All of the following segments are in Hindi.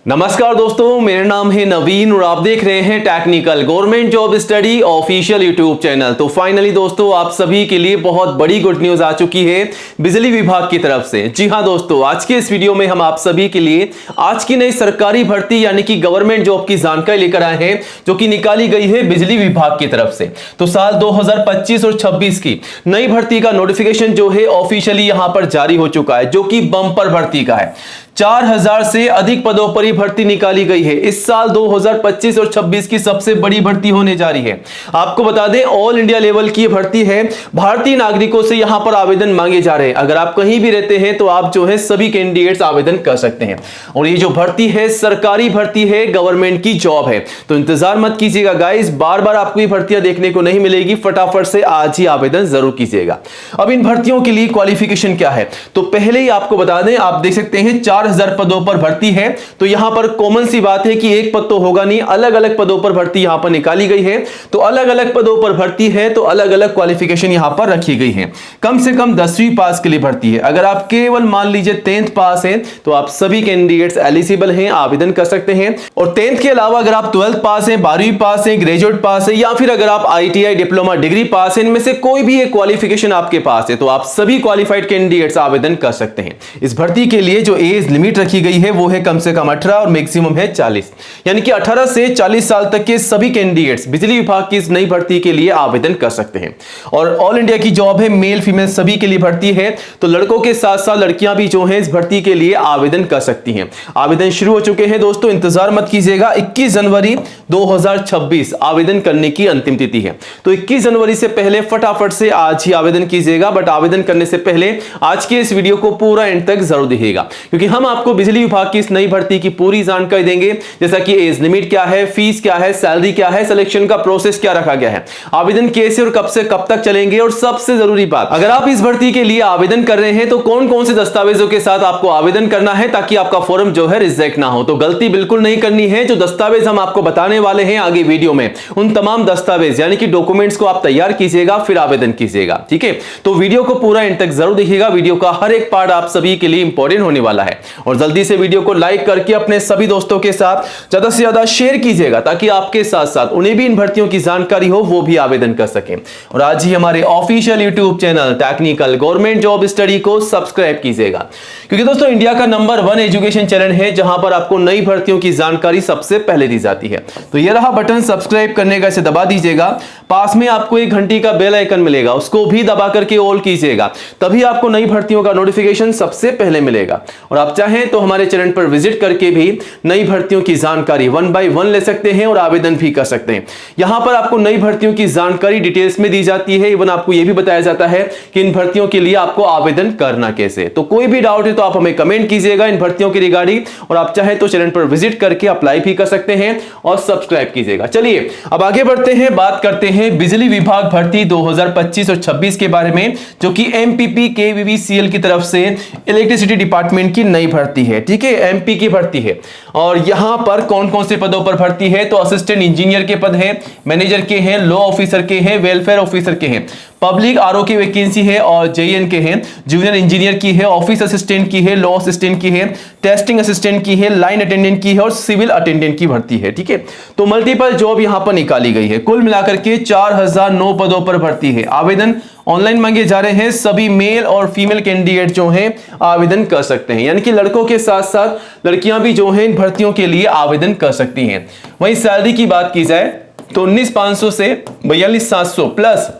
नमस्कार दोस्तों, मेरा नाम है नवीन और आप देख रहे हैं technical government job study official YouTube channel. तो फाइनली दोस्तों, आप सभी के लिए बहुत बड़ी गुड न्यूज आ चुकी है बिजली विभाग की तरफ से। जी हां दोस्तों, आज के इस वीडियो में हम आप सभी के लिए आज की नई सरकारी भर्ती यानी कि गवर्नमेंट जॉब की जानकारी लेकर आए हैं, जो कि निकाली गई है बिजली विभाग की तरफ से। तो साल 2025 और 26 की नई भर्ती का नोटिफिकेशन जो है ऑफिशियली यहां पर जारी हो चुका है, जो कि बम्पर भर्ती का है। 4000 से अधिक पदों पर भर्ती निकाली गई है। इस साल 2025 और 26 की सबसे बड़ी भर्ती होने जा रही है। आपको बता दें, ऑल इंडिया लेवल की भर्ती है। भारतीय नागरिकों से यहां पर आवेदन मांगे जा रहे हैं। अगर आप कहीं भी रहते हैं तो आप जो है सभी कैंडिडेट्स आवेदन कर सकते हैं। और ये जो भर्ती है सरकारी भर्ती है, गवर्नमेंट की जॉब है। तो इंतजार मत कीजिएगा गाइस, बार बार आपको ये भर्तियां देखने को नहीं मिलेगी। फटाफट से आज ही आवेदन जरूर कीजिएगा। अब इन भर्तियों के लिए क्वालिफिकेशन क्या है, तो पहले ही आपको बता दें, आप देख सकते हैं 4000 पदों पर भर्ती है। तो यहां पर कॉमन सी बात है कि एक पद तो होगा नहीं, अलग अलग पदों पर भर्ती यहां पर निकाली गई है। तो अलग अलग पदों पर भर्ती है, तो अलग अलग क्वालिफिकेशन यहां पर रखी गई है। कम से कम 10वीं पास के लिए भर्ती है। अगर आप केवल मान लीजिए 10th पास हैं तो आप सभी कैंडिडेट्स एलिजिबल हैं, आवेदन कर सकते हैं। और 10th के अलावा अगर आप 12th पास हैं, 12वीं पास हैं, ग्रेजुएट पास है, या फिर अगर आप ITI डिप्लोमा डिग्री पास है, इनमें से कोई भी एक क्वालिफिकेशन आपके पास है, तो आप सभी क्वालिफाइड कैंडिडेट्स आवेदन कर सकते हैं। इस भर्ती के लिए जो एज लिमिट रखी गई है वो है कम से कम 18 और मैक्सिमम है 40, यानी कि 18 से 40 साल तक के सभी कैंडिडेट्स बिजली विभाग की इस नई भर्ती के लिए आवेदन कर सकते हैं। और ऑल इंडिया की जॉब है, मेल फीमेल सभी के लिए भर्ती है। तो लड़कों के साथ साथ लड़कियां भी जो हैं इस भर्ती के लिए आवेदन कर सकती हैं। आवेदन शुरू हो चुके हैं दोस्तों, इंतजार मत कीजिएगा। 21 जनवरी 2026 आवेदन करने की अंतिम तिथि है। तो 21 जनवरी से पहले फटाफट से आज ही आवेदन कीजिएगा। बट आवेदन करने से पहले आज के इस वीडियो को पूरा एंड तक जरूर देखिएगा, क्योंकि हम आपको बिजली विभाग की इस नई भर्ती की पूरी जानकारी देंगे। जैसा कि एज लिमिट क्या है, फीस क्या है, सैलरी क्या है, सिलेक्शन का प्रोसेस क्या रखा गया है, आवेदन कैसे और कब से कब तक चलेंगे, और सबसे जरूरी बात, अगर आप इस भर्ती के लिए आवेदन कर रहे हैं तो कौन कौन से दस्तावेजों के साथ आपको आवेदन करना है, ताकि आपका फॉर्म जो है रिजेक्ट ना हो। तो गलती बिल्कुल नहीं करनी है। जो दस्तावेज हम आपको बताने वाले हैं आगे वीडियो में, उन तमाम दस्तावेज यानी कि डॉक्यूमेंट्स को आप तैयार कीजिएगा, फिर आवेदन कीजिएगा। ठीक है, तो वीडियो को पूरा एंड तक जरूर देखिएगा। वीडियो का हर एक पार्ट आप सभी के लिए इंपॉर्टेंट होने वाला है। और जल्दी से वीडियो को लाइक करके अपने सभी दोस्तों के साथ ज्यादा से ज्यादा शेयर कीजिएगा, ताकि आपके साथ साथ उन्हें भी इन भर्तियों की जानकारी हो, वो भी आवेदन कर सकें। और आज ही हमारे official YouTube channel technical government job study को सब्सक्राइब कीजिएगा, क्योंकि दोस्तों इंडिया का नंबर 1 एजुकेशन चैनल है जहां पर आपको नई भर्तियों की जानकारी सबसे पहले दी जाती है। तो यह रहा बटन सब्सक्राइब करने का, इसे दबा दीजिएगा। पास में आपको एक घंटी का बेल आइकन मिलेगा, उसको भी दबा करके ऑल कीजिएगा, तभी आपको नई भर्तियों का नोटिफिकेशन सबसे पहले मिलेगा। और आप चाहें तो हमारे चैनल पर विजिट करके भी नई भर्तियों की जानकारी 1 बाय 1 ले सकते हैं और आवेदन भी कर सकते हैं। यहां पर आपको नई भर्तियों की जानकारी डिटेल्स में दी जाती है। इवन आपको यह भी बताया जाता है कि इन भर्तियों के लिए आपको आवेदन करना कैसे। तो कोई भी डाउट है तो आप हमें कमेंट कीजिएगा इन भर्तियों की रिगार्डिंग, और आप चाहे तो चैनल पर विजिट करके अप्लाई भी कर सकते हैं और सब्सक्राइब कीजिएगा। चलिए अब आगे बढ़ते हैं, बात करते हैं बिजली विभाग भर्ती 2025 और 26 के बारे में, जो कि MPP KVVCL की तरफ से इलेक्ट्रिसिटी डिपार्टमेंट की नई भर्ती है। ठीक है, MP की भर्ती है। और यहां पर कौन कौन से पदों पर भर्ती है, तो असिस्टेंट इंजीनियर के पद हैं, मैनेजर के हैं, लॉ ऑफिसर के हैं, वेलफेयर ऑफिसर के हैं, पब्लिक RO की वैकेंसी है और JN के हैं, जूनियर इंजीनियर की है, ऑफिस असिस्टेंट की है, लॉ असिस्टेंट की है, टेस्टिंग असिस्टेंट की है, लाइन अटेंडेंट की है और सिविल अटेंडेंट की भर्ती है। ठीक है, तो मल्टीपल जॉब यहां पर निकाली गई है। कुल मिलाकर के 4009 पदों पर भर्ती है। आवेदन ऑनलाइन मांगे जा रहे हैं। सभी मेल और फीमेल कैंडिडेट जो हैं आवेदन कर सकते हैं, यानी कि लड़कों के साथ साथ लड़कियां भी जो हैं इन भर्तियों के लिए आवेदन कर सकती हैं। वहीं सैलरी की बात की जाए तो 19,500 से 42,700 प्लस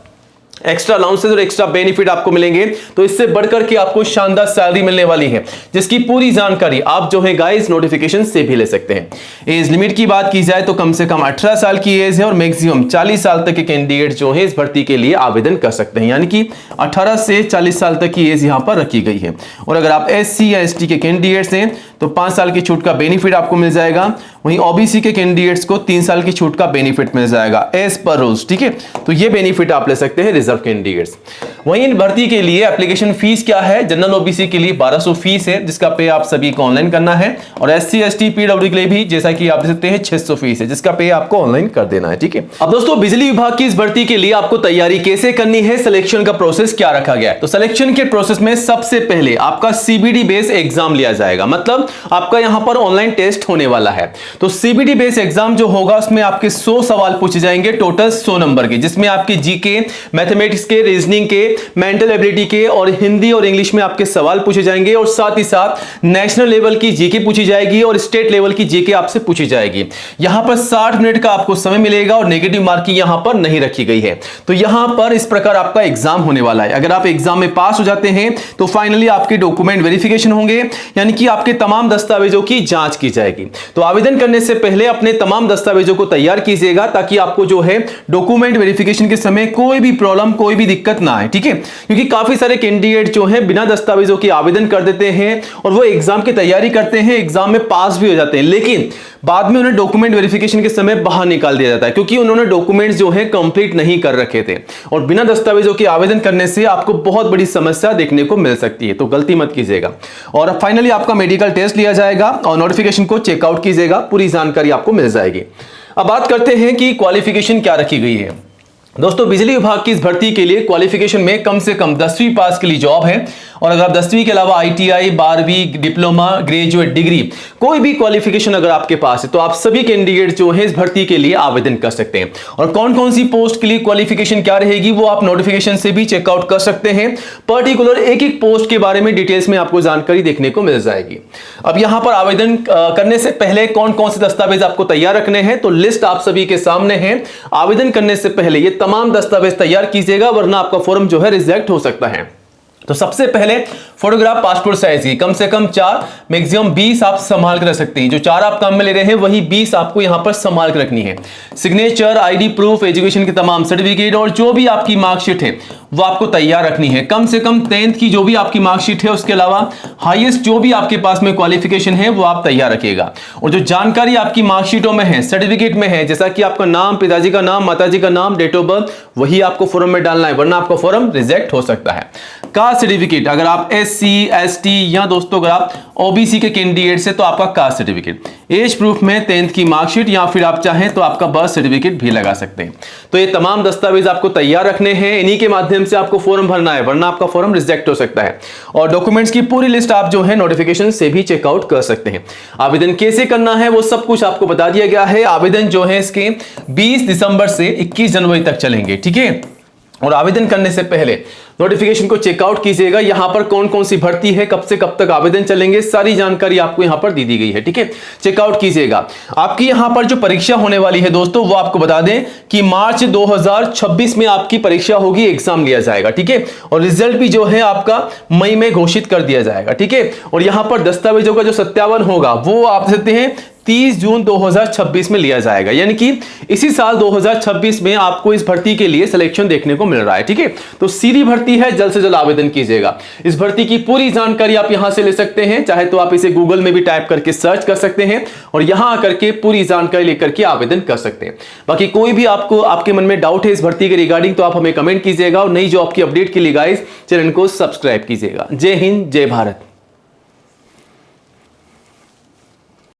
एक्स्ट्रा अलाउंसेस और एक्स्ट्रा बेनिफिट आपको मिलेंगे। तो इससे बढ़कर के आपको शानदार सैलरी मिलने वाली है, जिसकी पूरी जानकारी आप जो है गाइस नोटिफिकेशन से भी ले सकते हैं। एज लिमिट की बात की जाए तो कम से कम 18 साल की एज है और मैक्सिमम 40 साल तक के कैंडिडेट जो है इस भर्ती के लिए आवेदन कर सकते हैं, यानी कि 18 से 40 साल तक की एज यहां पर रखी गई है। और अगर आप SC या ST के कैंडिडेट्स हैं तो 5 साल की छूट का बेनिफिट आपको मिल जाएगा। वहीं OBC के कैंडिडेट्स को 3 साल की छूट का बेनिफिट मिल जाएगा एज पर रूल्स। ठीक है, तो ये बेनिफिट आप ले सकते हैं रिजर्व कैंडिडेट्स। वहीं इन भर्ती के लिए एप्लीकेशन फीस क्या है, जनरल ओबीसी के लिए 1200 फीस है, जिसका पे आप सभी को ऑनलाइन करना है, और SC ST PWD के लिए भी जैसा कि आप देख सकते हैं 600 फीस है, जिसका पे आपको ऑनलाइन कर देना है। ठीक है, अब दोस्तों बिजली विभाग की इस भर्ती के लिए आपको तैयारी कैसे करनी है, सिलेक्शन का प्रोसेस क्या रखा गया है। तो सिलेक्शन के प्रोसेस में सबसे पहले आपका CBD बेस एग्जाम लिया जाएगा, मतलब आपका यहां पर ऑनलाइन टेस्ट होने वाला है। तो CBD बेस एग्जाम जो होगा उसमें आपके 100 सवाल पूछे जाएंगे, टोटल 100 नंबर के, जिसमें आपके जीके, मैथमेटिक्स के, रीजनिंग के, मेंटल एबिलिटी के और हिंदी और इंग्लिश में आपके सवाल पूछे जाएंगे, और साथ ही साथ नेशनल लेवल की जीके पूछी जाएगी और स्टेट लेवल की जीके आपसे पूछी जाएगी। यहां पर 60 मिनट का आपको समय मिलेगा और नेगेटिव मार्किंग यहां पर नहीं रखी गई है। तो यहां पर इस प्रकार आपका एग्जाम होने वाला है। अगर आप एग्जाम में पास हो जाते हैं तो फाइनली आपके डॉक्यूमेंट वेरिफिकेशन होंगे, यानी कि आपके तमाम दस्तावेजों की जांच की जाएगी। तो आवेदन करने से पहले अपने तमाम दस्तावेजों को तैयार कीजिएगा, ताकि आपको जो है डॉक्यूमेंट वेरिफिकेशन के समय कोई भी प्रॉब्लम, कोई भी दिक्कत ना आए। ठीक है, क्योंकि काफी सारे कैंडिडेट जो है बिना दस्तावेजों के आवेदन कर देते हैं और वो एग्जाम की तैयारी करते हैं, एग्जाम में पास भी हो जाते हैं, लेकिन बाद में उन्हें डॉक्यूमेंट वेरिफिकेशन के समय बाहर निकाल दिया जाता है, क्योंकि उन्होंने डॉक्यूमेंट्स जो है कंप्लीट नहीं कर रखे थे। और बिना दस्तावेजों के आवेदन करने से आपको बहुत बड़ी समस्या देखने को मिल सकती है, तो गलती मत कीजिएगा। और फाइनली आपका मेडिकल टेस्ट लिया जाएगा और नोटिफिकेशन को चेकआउट कीजिएगा, पूरी जानकारी आपको मिल जाएगी। अब बात करते हैं कि क्वालिफिकेशन क्या रखी गई है। दोस्तों बिजली विभाग की इस भर्ती के लिए क्वालिफिकेशन में कम से कम 10वीं पास के लिए जॉब है, और अगर आप 10वीं के अलावा ITI, 12वीं, डिप्लोमा, ग्रेजुएट डिग्री, कोई भी क्वालिफिकेशन अगर आपके पास है तो आप सभी कैंडिडेट जो है इस भर्ती के लिए आवेदन कर सकते हैं। और कौन कौन सी पोस्ट के लिए क्वालिफिकेशन क्या रहेगी वो आप नोटिफिकेशन से भी चेकआउट कर सकते हैं। पर्टिकुलर एक एक पोस्ट के बारे में डिटेल्स में आपको जानकारी देखने को मिल जाएगी। अब यहां पर आवेदन करने से पहले कौन कौन से दस्तावेज आपको तैयार रखने हैं, तो लिस्ट आप सभी के सामने है। आवेदन करने से पहले ये तमाम दस्तावेज तैयार कीजिएगा, वरना आपका फॉर्म जो है रिजेक्ट हो सकता है। तो सबसे पहले फोटोग्राफ पासपोर्ट साइज की कम से कम 4, मैक्सिमम 20 आप संभाल कर रख सकते हैं। जो 4 आप काम में ले रहे हैं वही 20 आपको यहां पर संभाल कर रखनी है। सिग्नेचर, ID प्रूफ, एजुकेशन के तमाम सर्टिफिकेट और जो भी आपकी मार्कशीट है वो आपको तैयार रखनी है। कम से कम 10th की जो भी आपकी मार्कशीट है, उसके अलावा हाईएस्ट जो भी आपके पास में क्वालिफिकेशन है वो आप तैयार रखिएगा। और जो जानकारी आपकी मार्कशीटों में है, सर्टिफिकेट में है, जैसा कि आपका नाम, पिताजी का नाम, माताजी का नाम, डेट ऑफ बर्थ, वही आपको फॉर्म में डालना है, वरना आपका फॉर्म रिजेक्ट हो सकता है। कास्ट सर्टिफिकेट, अगर आप SC ST या दोस्तों अगर आप OBC के कैंडिडेट से तो आपका कास्ट सर्टिफिकेट, एज प्रूफ में 10th की मार्कशीट, या फिर आप चाहें तो आपका बर्थ सर्टिफिकेट भी लगा सकते हैं। तो ये तमाम दस्तावेज आपको तैयार रखने हैं, इन्हीं के माध्यम से आपको फॉर्म भरना है, वरना आपका फॉर्म रिजेक्ट हो सकता है। और डॉक्यूमेंट्स की पूरी लिस्ट आप जो है नोटिफिकेशन से भी चेकआउट कर सकते हैं। आवेदन कैसे करना है वो सब कुछ आपको बता दिया गया है। आवेदन जो है इसके 20 दिसंबर से 21 जनवरी तक चलेंगे। ठीक है, और आवेदन करने से पहले नोटिफिकेशन को चेकआउट कीजिएगा। यहां पर कौन कौन सी भर्ती है, कब से कब तक आवेदन चलेंगे, सारी जानकारी आपको यहां पर दी गई है। ठीक है, चेकआउट कीजिएगा। आपकी यहां पर जो परीक्षा होने वाली है दोस्तों, वो आपको बता दें कि मार्च 2026 में आपकी परीक्षा होगी, एग्जाम लिया जाएगा। ठीक है, और रिजल्ट भी जो है आपका मई में घोषित कर दिया जाएगा। ठीक है, और यहां पर दस्तावेजों का जो सत्यापन होगा वो आप सकते हैं 30 जून 2026 में लिया जाएगा, यानी कि इसी साल 2026 में आपको इस भर्ती के लिए सिलेक्शन देखने को मिल रहा है। ठीक है, तो सीधी भर्ती है, जल्द से जल्द आवेदन कीजिएगा। इस भर्ती की पूरी जानकारी आप यहां से ले सकते हैं, चाहे तो आप इसे गूगल में भी टाइप करके सर्च कर सकते हैं और यहां आकर के पूरी जानकारी लेकर के आवेदन कर सकते हैं। बाकी कोई भी आपको आपके मन में डाउट है इस भर्ती के रिगार्डिंग तो आप हमें कमेंट कीजिएगा, और नई जॉब की अपडेट के लिए गाइस चैनल को सब्सक्राइब कीजिएगा। जय हिंद, जय भारत।